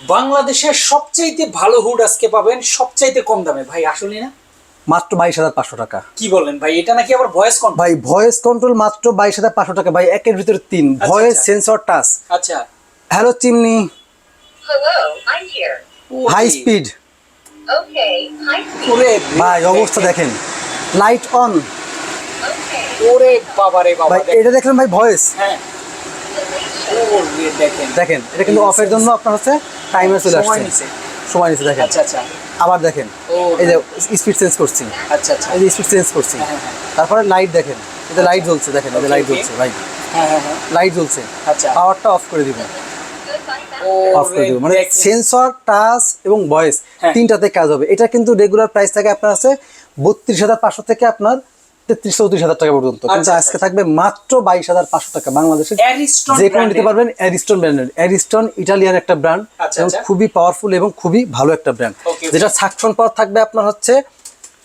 বাংলাদেশের সবচাইতে ভালো হুড আজকে পাবেন সবচাইতে কম দামে ভাই, আসলে না? মাত্র 22,500 টাকা। কি বলেন ভাই, এটা নাকি আবার ভয়েস কন্ট্রোল? ভাই ভয়েস কন্ট্রোল মাত্র 22,500 টাকা ভাই, একের ভিতরে 3 আচ্ছা, ভয়েস আচ্ছা। Sensor touch. আচ্ছা। Hello chimney, Hello, I'm here. High speed. Okay, hi speed. ওরে ভাই অবস্থা দেখেন, লাইট অন। Okay, ওরে বাবা রে বাবা, ভাই এটা দেখলেন ভাই ভয়েস, হ্যাঁ ওরে দেখেন দেখেন এটা কিন্তু অফের জন্য আপনার হচ্ছে টাইমার চলে সময় আসছে, নিছে। সময় নিচ্ছে দেখেন। আচ্ছা আচ্ছা। আবার দেখেন ও এই যে স্পিড চেঞ্জ করছি, আচ্ছা আচ্ছা। এই যে স্পিড চেঞ্জ করছি। হ্যাঁ, হ্যাঁ। তারপরে লাইট দেখেন, এই যে লাইট জ্বলছে দেখেন, এই যে Okay, লাইট okay. জ্বলছে ভাই, হ্যাঁ হ্যাঁ হ্যাঁ। লাইট জ্বলছে। আচ্ছা। পাওয়ারটা অফ করে দিব, অফ করে ওরে দিব, মানে দেখেন। সেন্সর টাচ এবং ভয়েস হ্যাঁ। তিনটাতে কাজ হবে। এটা কিন্তু রেগুলার প্রাইস থাকে আপনার আছে 32,500 থেকে আপনার 33-34,000 টাকা পর্যন্ত, কিন্তু আচ্ছা, আজকে থাকবে মাত্র 22,500 টাকা। বাংলাদেশের অ্যারিস্টন যে কোনো নিতে ব্র্যান্ডের। পারবেন। অ্যারিস্টন ব্র্যান্ডের, অ্যারিস্টন ইটালিয়ান একটা ব্র্যান্ড আচ্ছা, এবং আচ্ছা। খুবই পাওয়ারফুল এবং খুবই ভালো একটা ব্র্যান্ড, Okay, যেটা সাকশন পাওয়ার থাকবে আপনার হচ্ছে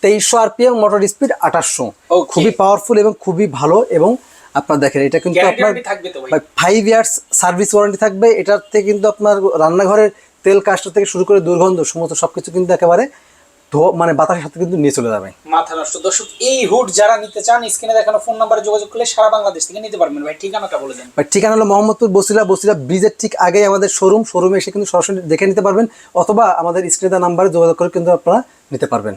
2300 আরপিএম, মোটর স্পিড 2800। Okay. খুবই পাওয়ারফুল এবং খুবই ভালো। এবং আপনার দেখেন এটা কিন্তু Guarantee আপনার warranty থাকবে তো ভাই? 5 ইয়ার্স সার্ভিস ওয়ারেন্টি থাকবে। এটাতে কিন্তু আপনার রান্নাঘরের তেল কাজটা থেকে শুরু করে দুর্গন্ধ সমস্ত সবকিছু কিন্তু একেবারে মানে বাতাসের সাথে কিন্তু নিয়ে চলে যাবে। মাথা নষ্ট। দর্শক, এই হুড যারা নিতে চান স্ক্রিনে দেখানো ফোন নাম্বারে যোগাযোগ করলে সারা বাংলাদেশ থেকে নিতে পারবেন ভাই। ঠিকানাটা বলে দেন। বাট ঠিকানা হলো মোহাম্মদপুর বসিলা, বসিলা ব্রিজের ঠিক আগেই আমাদের শোরুমে এসে কিন্তু সরাসরি দেখে নিতে পারবেন, অথবা আমাদের স্ক্রিনে দেওয়া নাম্বারে যোগাযোগ করে কিন্তু আপনারা নিতে পারবেন।